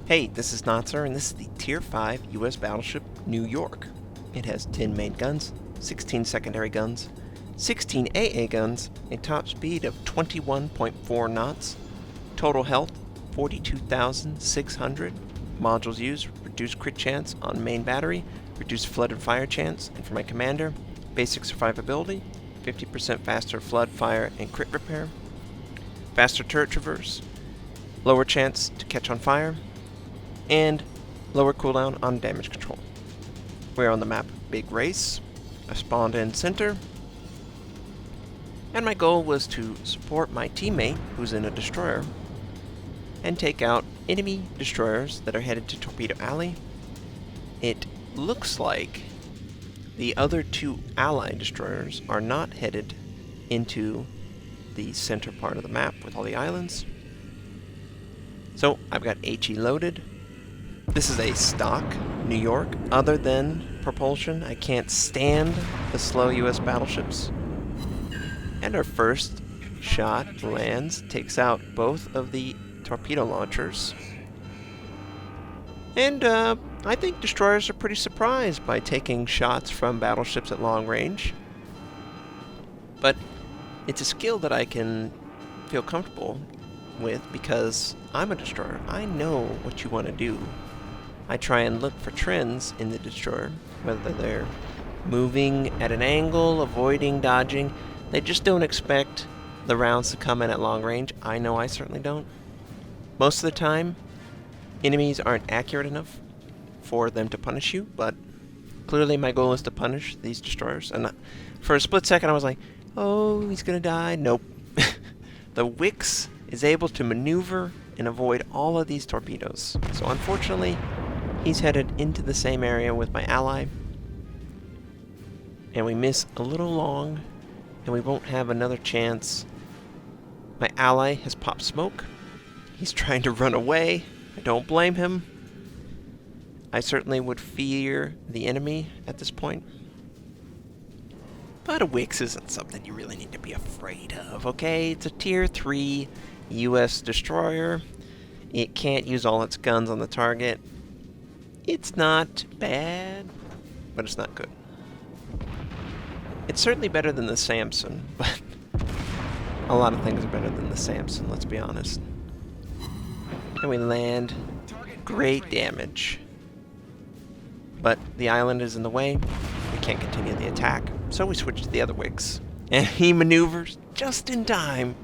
Hey, this is Notser, and this is the Tier 5 US battleship New York. It has 10 main guns, 16 secondary guns, 16 AA guns, a top speed of 21.4 knots, total health 42,600, modules used, reduced crit chance on main battery, reduced flood and fire chance, and for my commander, basic survivability, 50% faster flood, fire, and crit repair, faster turret traverse, lower chance to catch on fire, and lower cooldown on damage control. We're on the map Big Race. I spawned in center, and my goal was to support my teammate, who's in a destroyer, and take out enemy destroyers that are headed to Torpedo Alley. It looks like the other two allied destroyers are not headed into the center part of the map with all the islands. So I've got HE loaded. This is a stock New York. Other than propulsion, I can't stand the slow US battleships. And our first shot lands, takes out both of the torpedo launchers. And I think destroyers are pretty surprised by taking shots from battleships at long range. But it's a skill that I can feel comfortable with because I'm a destroyer. I know what you want to do. I try and look for trends in the destroyer, whether they're moving at an angle, avoiding, dodging. They just don't expect the rounds to come in at long range. I know I certainly don't. Most of the time, enemies aren't accurate enough for them to punish you, but clearly my goal is to punish these destroyers. And for a split second I was like, oh, he's gonna die. Nope. The Wix is able to maneuver and avoid all of these torpedoes. So unfortunately, he's headed into the same area with my ally, and we miss a little long, and we won't have another chance. My ally has popped smoke. He's trying to run away. I don't blame him. I certainly would fear the enemy at this point. But a Wix isn't something you really need to be afraid of, okay? It's a Tier 3 US destroyer. It can't use all its guns on the target. It's not bad, but it's not good. It's certainly better than the Samson, but a lot of things are better than the Samson, let's be honest. And we land. Great damage. But the island is in the way. We can't continue the attack, so we switch to the other Wix. And he maneuvers just in time.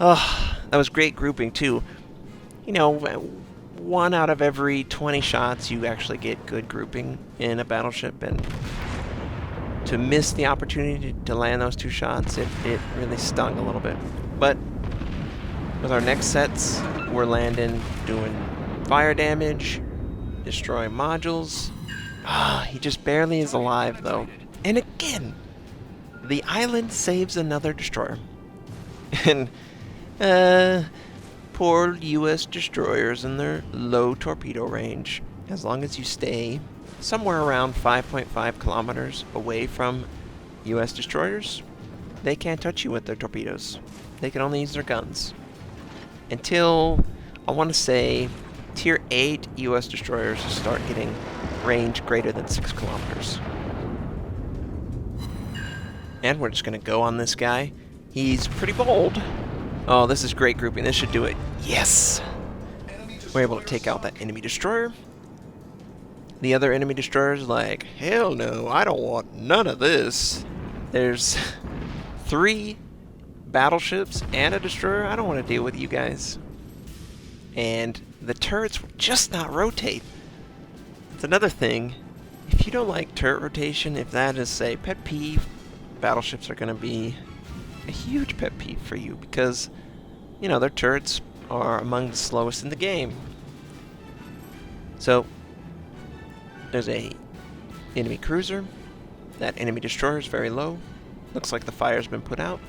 Oh, that was great grouping, too. You know, 1 out of every 20 shots you actually get good grouping in a battleship, and to miss the opportunity to land those 2 shots, it really stung a little bit. But with our next sets, we're landing, doing fire damage, destroying modules. He just barely is alive, though. And again, the island saves another destroyer. And, poor US destroyers and their low torpedo range. As long as you stay somewhere around 5.5 kilometers away from US destroyers, they can't touch you with their torpedoes. They can only use their guns. Until, I want to say, Tier 8 US destroyers start getting range greater than 6 kilometers. And we're just going to go on this guy. He's pretty bold. Oh, this is great grouping. This should do it. Yes! We're able to take out that enemy destroyer. The other enemy destroyer's like, hell no, I don't want none of this. There's 3 battleships and a destroyer. I don't want to deal with you guys. And the turrets will just not rotate. It's another thing. If you don't like turret rotation, if that is a pet peeve, battleships are going to be a huge pet peeve for you because, you know, their turrets are among the slowest in the game. So there's a enemy cruiser. That enemy destroyer is very low. Looks like the fire's been put out.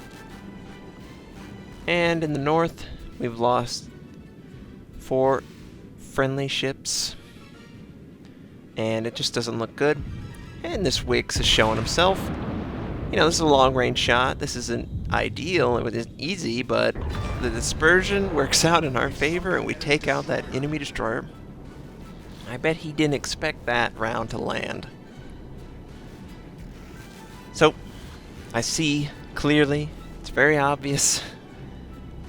And in the north, we've lost 4 friendly ships. And it just doesn't look good. And this Wix is showing himself. You know, this is a long-range shot. This isn't ideal, it was easy, but the dispersion works out in our favor and we take out that enemy destroyer. I bet he didn't expect that round to land. So, I see clearly, it's very obvious,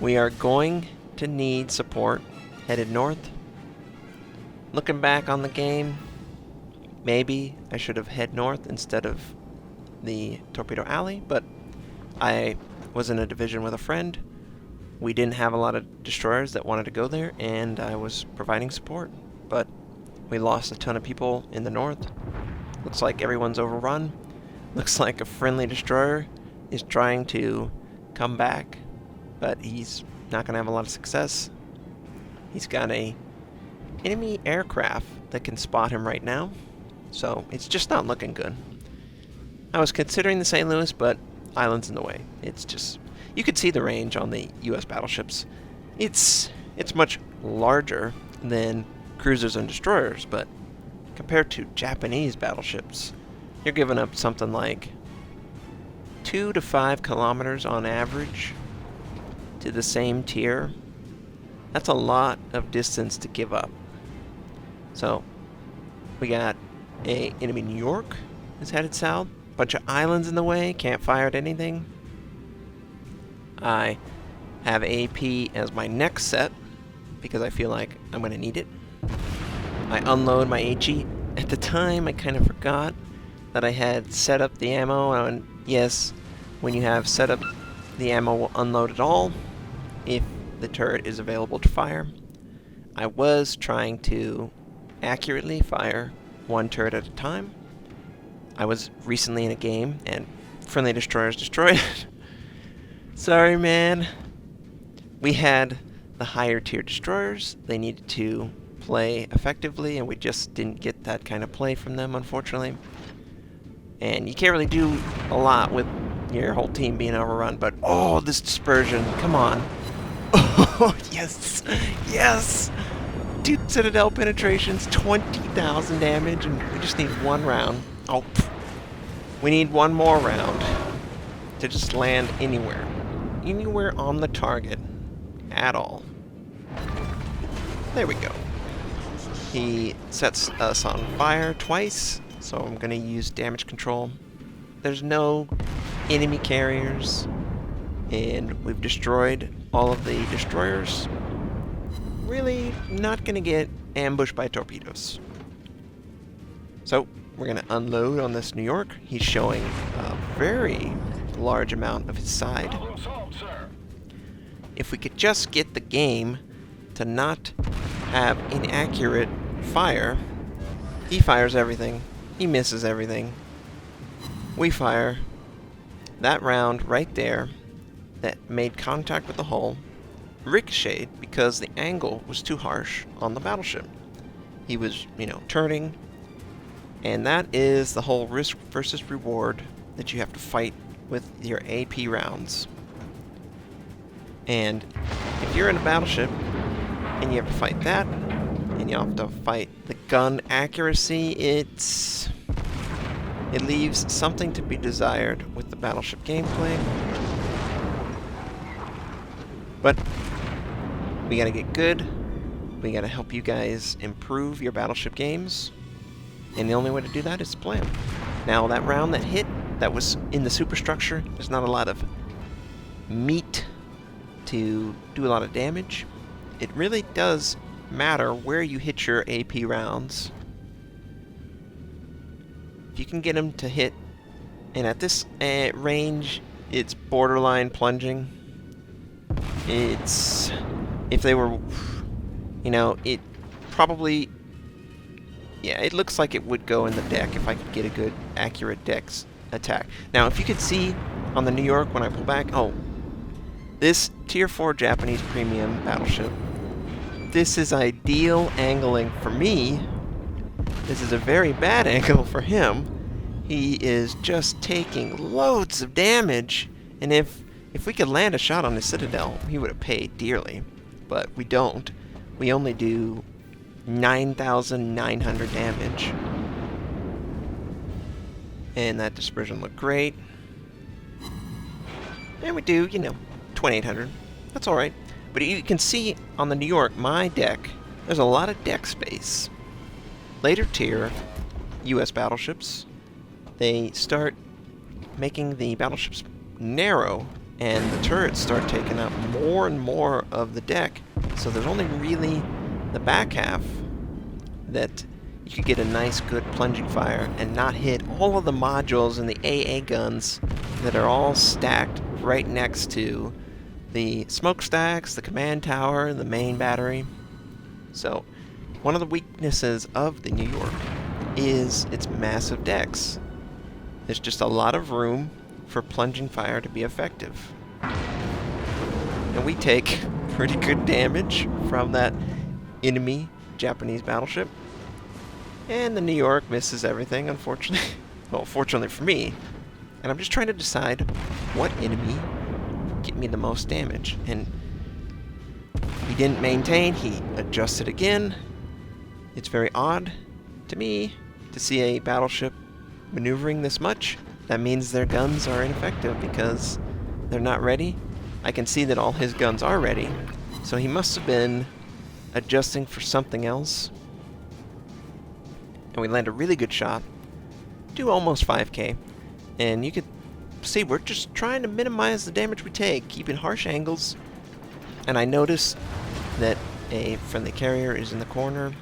we are going to need support headed north. Looking back on the game, maybe I should have head north instead of the torpedo alley, but I was in a division with a friend. We didn't have a lot of destroyers that wanted to go there, and I was providing support. But we lost a ton of people in the north. Looks like everyone's overrun. Looks like a friendly destroyer is trying to come back, but he's not going to have a lot of success. He's got a enemy aircraft that can spot him right now, so it's just not looking good. I was considering the St. Louis, but island's in the way. It's just, you could see the range on the U.S. battleships. It's much larger than cruisers and destroyers, but compared to Japanese battleships, you're giving up something like 2 to 5 kilometers on average to the same tier. That's a lot of distance to give up. So we got a enemy New York is headed south. Bunch of islands in the way, can't fire at anything. I have AP as my next set because I feel like I'm going to need it. I unload my HE. At the time, I kind of forgot that I had set up the ammo, and yes, when you have set up, the ammo will unload it all if the turret is available to fire. I was trying to accurately fire one turret at a time. I was recently in a game, and friendly destroyers destroyed it. Sorry, man. We had the higher tier destroyers. They needed to play effectively, and we just didn't get that kind of play from them, unfortunately. And you can't really do a lot with your whole team being overrun, but oh, this dispersion, come on. Oh, yes, yes! 2 Citadel penetrations, 20,000 damage, and we just need one round. Oh, we need one more round to just land anywhere. Anywhere on the target at all. There we go. He sets us on fire twice, so I'm going to use damage control. There's no enemy carriers, and we've destroyed all of the destroyers. Really not going to get ambushed by torpedoes. So we're going to unload on this New York. He's showing a very large amount of his side. If we could just get the game to not have inaccurate fire. He fires everything. He misses everything. We fire. That round right there that made contact with the hull ricocheted because the angle was too harsh on the battleship. He was, turning. And that is the whole risk versus reward that you have to fight with your AP rounds. And if you're in a battleship and you have to fight that, and you have to fight the gun accuracy, it leaves something to be desired with the battleship gameplay. But we gotta get good. We gotta help you guys improve your battleship games. And the only way to do that is to play them. Now, that round that hit, that was in the superstructure, there's not a lot of meat to do a lot of damage. It really does matter where you hit your AP rounds. If you can get them to hit, and at this range, it's borderline plunging. It's, if they were, it probably, yeah, it looks like it would go in the deck if I could get a good, accurate deck's attack. Now, if you could see on the New York when I pull back, oh, this Tier 4 Japanese premium battleship, this is ideal angling for me. This is a very bad angle for him. He is just taking loads of damage, and if we could land a shot on the Citadel, he would have paid dearly. But we don't. We only do 9,900 damage. And that dispersion looked great. And we do, 2,800. That's alright. But you can see on the New York, my deck, there's a lot of deck space. Later tier U.S. battleships, they start making the battleships narrow, and the turrets start taking up more and more of the deck. So there's only really the back half that you could get a nice, good plunging fire and not hit all of the modules and the AA guns that are all stacked right next to the smokestacks, the command tower, the main battery. So one of the weaknesses of the New York is its massive decks. There's just a lot of room for plunging fire to be effective. And we take pretty good damage from that enemy Japanese battleship. And the New York misses everything, unfortunately. Well, fortunately for me. And I'm just trying to decide what enemy get me the most damage. And he didn't maintain, he adjusted again. It's very odd to me to see a battleship maneuvering this much. That means their guns are ineffective because they're not ready. I can see that all his guns are ready, so he must have been adjusting for something else. And we land a really good shot, do almost 5k, and you could see we're just trying to minimize the damage we take, keeping harsh angles. And I notice that a friendly carrier is in the corner.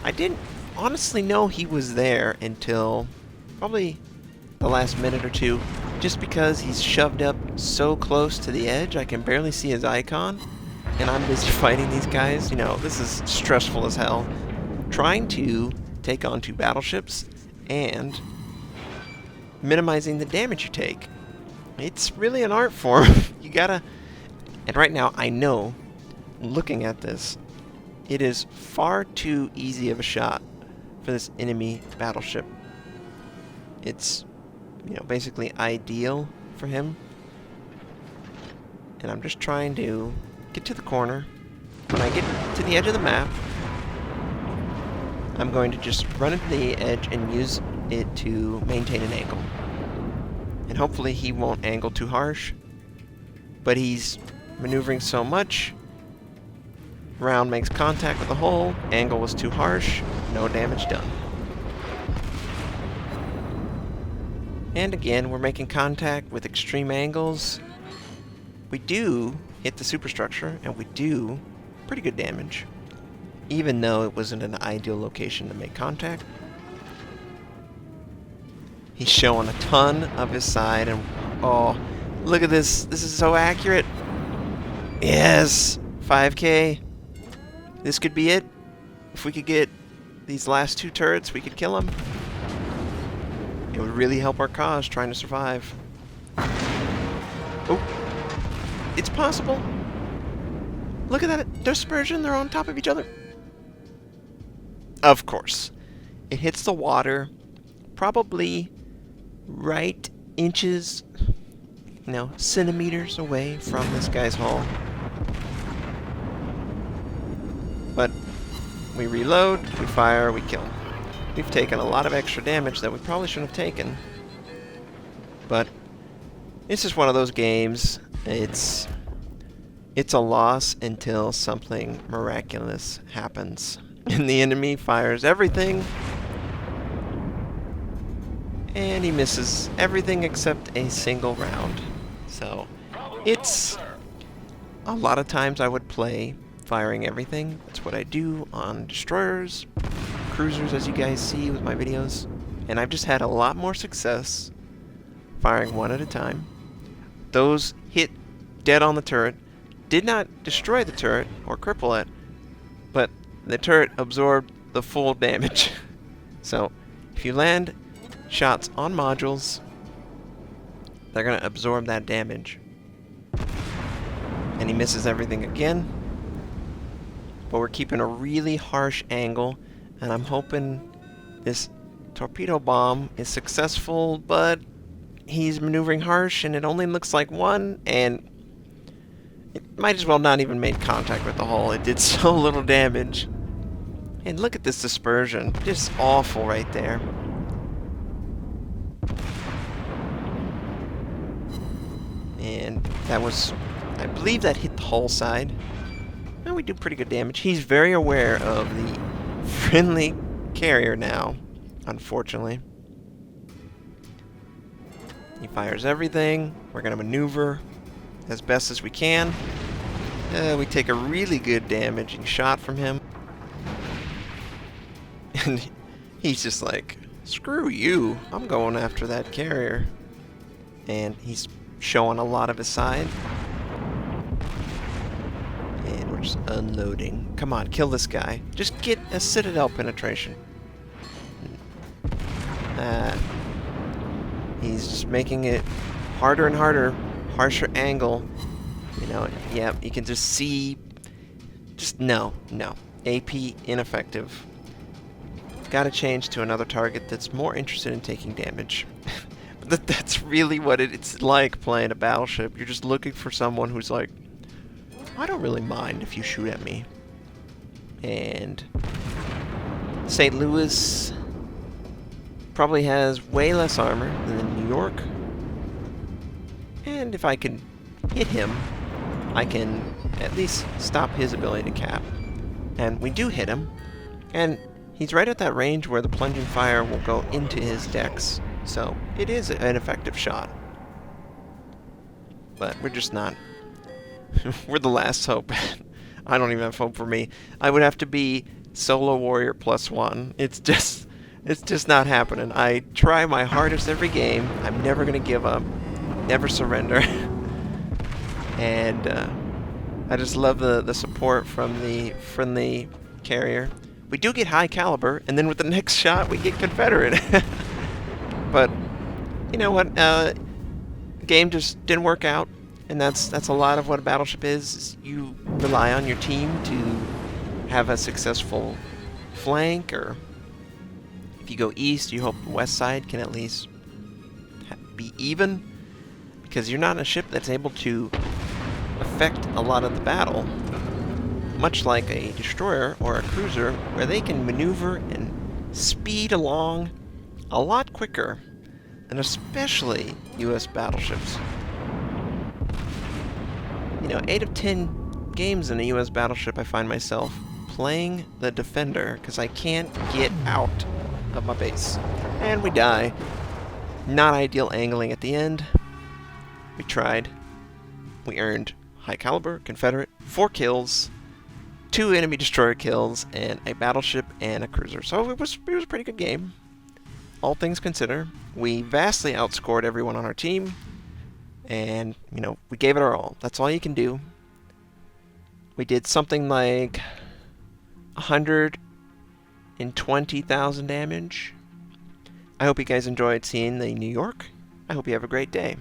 I didn't honestly know he was there until probably the last minute or two, just because he's shoved up so close to the edge I can barely see his icon, and I'm busy fighting these guys. This is stressful as hell, trying to take on 2 battleships and minimizing the damage you take. It's really an art form. You gotta... And right now, I know, looking at this, it is far too easy of a shot for this enemy battleship. It's, basically ideal for him. And I'm just trying to get to the corner. When I get to the edge of the map, I'm going to just run into the edge and use it to maintain an angle. And hopefully he won't angle too harsh. But he's maneuvering so much. Round makes contact with the hull. Angle was too harsh. No damage done. And again, we're making contact with extreme angles. We do hit the superstructure, and we do pretty good damage, even though it wasn't an ideal location to make contact. He's showing a ton of his side, and oh, look at this. This is so accurate. Yes, 5k. This could be it. If we could get these last 2 turrets, we could kill them. It would really help our cause trying to survive. Oh, it's possible. Look at that dispersion. They're on top of each other. Of course. It hits the water probably right inches, centimeters away from this guy's hull. But we reload, we fire, we kill. We've taken a lot of extra damage that we probably shouldn't have taken. But it's just one of those games. It's a loss until something miraculous happens. And the enemy fires everything. And he misses everything except a single round. So it's a lot of times I would play firing everything. That's what I do on destroyers, cruisers, as you guys see with my videos. And I've just had a lot more success firing one at a time. Those hit dead on the turret, did not destroy the turret or cripple it, but the turret absorbed the full damage. So if you land shots on modules, they're going to absorb that damage. And he misses everything again. But we're keeping a really harsh angle, and I'm hoping this torpedo bomb is successful, but he's maneuvering harsh and it only looks like one, and it might as well not even make contact with the hull. It did so little damage. And look at this dispersion. Just awful right there. And that was, I believe that hit the hull side. And we do pretty good damage. He's very aware of the friendly carrier now, unfortunately. He fires everything. We're going to maneuver as best as we can. We take a really good damaging shot from him. And he's just like, screw you, I'm going after that carrier. And he's showing a lot of his side. And we're just unloading. Come on, kill this guy. Just get a citadel penetration. He's just making it harder and harder, harsher angle. You know, yeah, you can just see, just no. AP ineffective. Gotta change to another target that's more interested in taking damage. But that's really what it's like playing a Battleship. You're just looking for someone who's like, I don't really mind if you shoot at me. And St. Louis probably has way less armor than New York. And if I can hit him, I can at least stop his ability to cap. And we do hit him. And he's right at that range where the plunging fire will go into his decks. So it is an effective shot. But we're just not. We're the last hope. I don't even have hope for me. I would have to be solo warrior +1. It's just not happening. I try my hardest every game. I'm never going to give up. Never surrender. And I just love the support from the friendly carrier. We do get high caliber, and then with the next shot we get Confederate. But you know what? The game just didn't work out, and that's a lot of what a Battleship is you rely on your team to have a successful flank, or if you go east, you hope the west side can at least be even, because you're not a ship that's able to affect a lot of the battle, much like a destroyer or a cruiser, where they can maneuver and speed along a lot quicker, and especially U.S. battleships. You know, 8 of 10 games in a U.S. battleship I find myself playing the defender because I can't get out of my base. And we die. Not ideal angling at the end. We tried. We earned high caliber, Confederate, 4 kills, 2 enemy destroyer kills, and a battleship and a cruiser. So it was a pretty good game. All things considered, we vastly outscored everyone on our team, and, you know, we gave it our all. That's all you can do. We did something like 120,000 damage. I hope you guys enjoyed seeing the New York. I hope you have a great day.